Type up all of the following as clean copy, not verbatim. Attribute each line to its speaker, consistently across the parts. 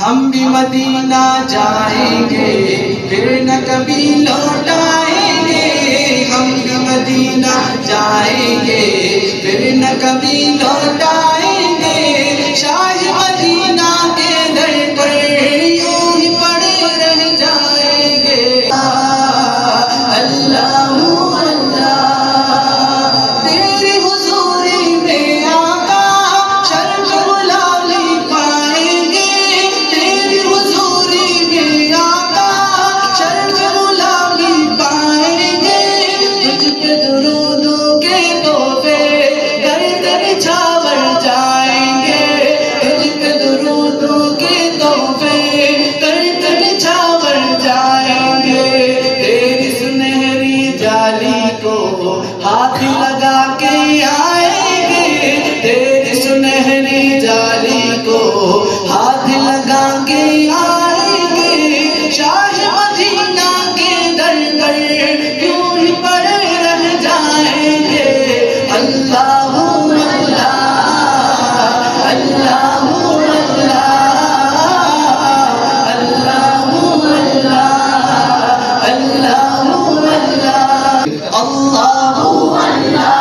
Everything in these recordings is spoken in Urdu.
Speaker 1: ہم بھی مدینہ جائیں گے پھر نہ کبھی لوٹائیں گے، ہم بھی مدینہ جائیں گے پھر نہ کبھی لوٹائیں گے، شاہ مدینہ کے در پر یوں ہی پڑے رہ جائیں گے۔ اللہ تیری حضوری میں آقا شرف غلالی پائیں گے، تیری حضوری میں آقا شرف غلالی پائیں گے، تجھ پہ درودوں کے تحفے در در چھاور جائیں گے، تجھ پہ درودوں کے تحفے در در چھاور جائیں گے، تیری سنہری جالی کو ہاتھ لگا کے آئیں گے، تیری سنہری جالی کو ہاتھ لگا کے آئیں گے، شاہ مدینہ کے در پر یوں ہی پڑے رہ جائیں گے۔ اللہ اللہ اللہ اللہ اللہ اللہ اللہ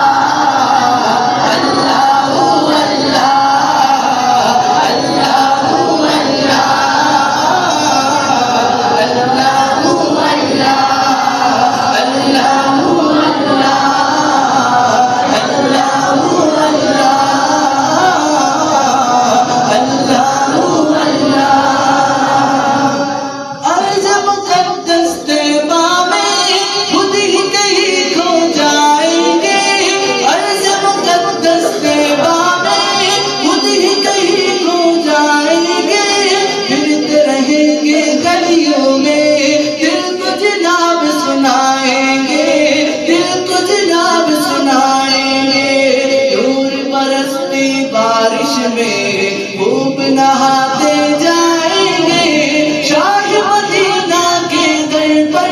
Speaker 1: بارش میں خوب نہاتے جائیں گے، شاہ مدینہ کے در پر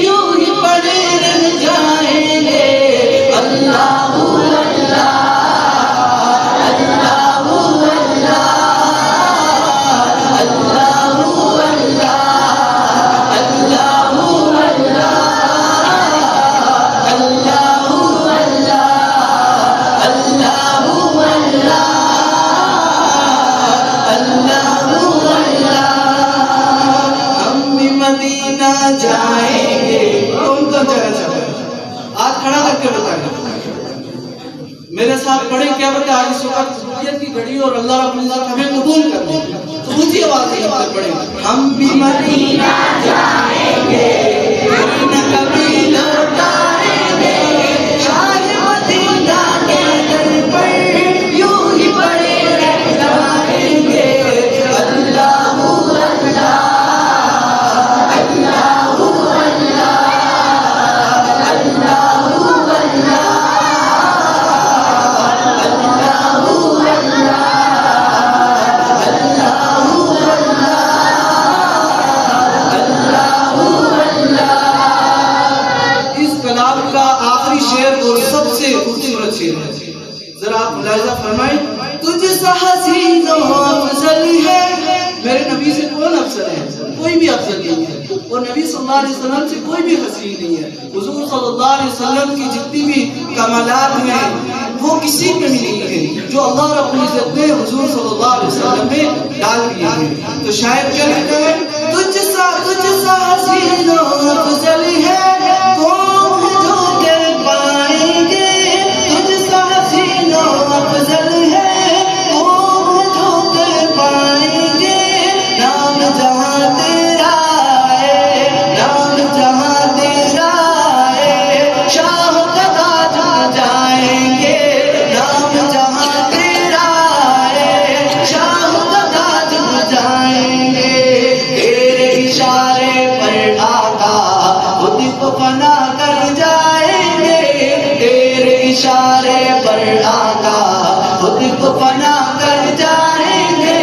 Speaker 1: یوں ہی پڑے رہ جائیں گے۔ اللہ اللہ اللہ اللہ اللہ مدینہ جائیں گے۔ کون کون جگہ چاہتا ہے؟ ہاتھ کھڑا کر کے بتائیں، میرے ساتھ پڑھیں کیا بتا آج اس وقت ضروریت کی گھڑی اور اللہ رب العزت ہمیں قبول کر لے تو اونچی آواز سے پڑھیں، ہم بھی مدینہ جائیں گے پھر نہ کبھی لوٹائیں گے، شاہ مدینہ کے در پر یوں ہی پڑے رہ جائیں گے۔ اللہ ذرا آپ ملاحظہ فرمائیں، تجھ سا حسین و افضل ہے، میرے نبی سے کون افضل ہے؟ کوئی بھی افضل نہیں ہے، اور نبی صلی اللہ علیہ وسلم سے کوئی بھی حسین نہیں ہے۔ حضور صلی اللہ علیہ وسلم کی جتنی بھی کمالات ہیں وہ کسی میں بھی نہیں ہے جو اللہ رب العزت نے حضور صلی اللہ علیہ وسلم میں ڈال دیا ہے۔ تو شاید کیا کہتا ہے، تجھ سا حسین و افضل ہے، قوم جو کہہ پائیں گے، افضل ہے قوم جو کہہ پائیں گے، نام جہاں تیرا ہے، نام جہاں تیرا ہے، شاہ کا تاج جائیں گے، نام جہاں تیرا ہے، شاہ کا تاج جائیں گے، تیرے اشارے پر آقا خود کو فنا کر جائیں گے، تیرے اشارے پر آقا خود کو فنا کر جائیں گے۔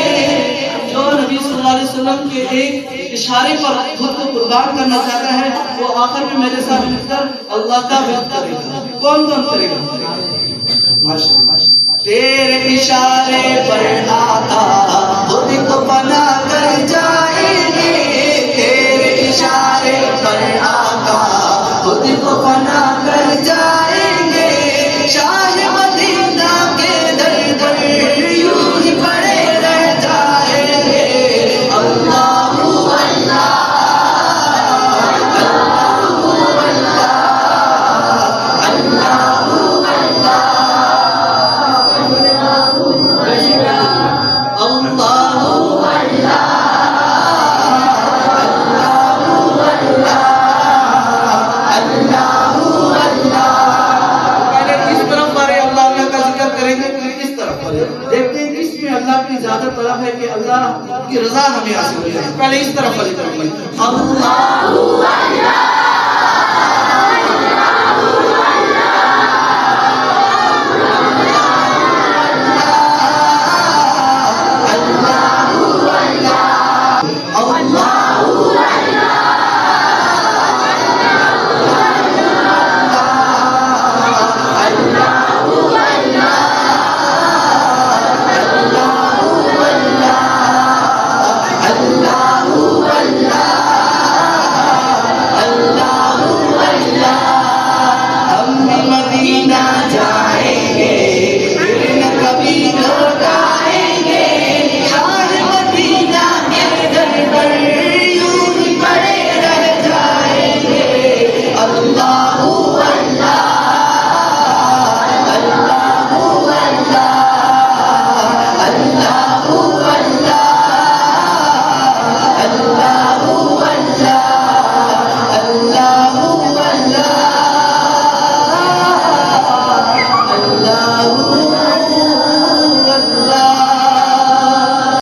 Speaker 1: جو نبی صلی اللہ علیہ وسلم کے ایک اشارے پر خود کو قربان کرنا چاہتا ہے وہ آخر میں میرے ساتھ مل کر اللہ کا ورد کرے گا۔ کون کون کرے گا؟ تیرے اشارے پر آقا خود کو فنا کر کی رضا ہمیں حاصل ہو جائے. پہلے اس طرف فضل کریں. اللہ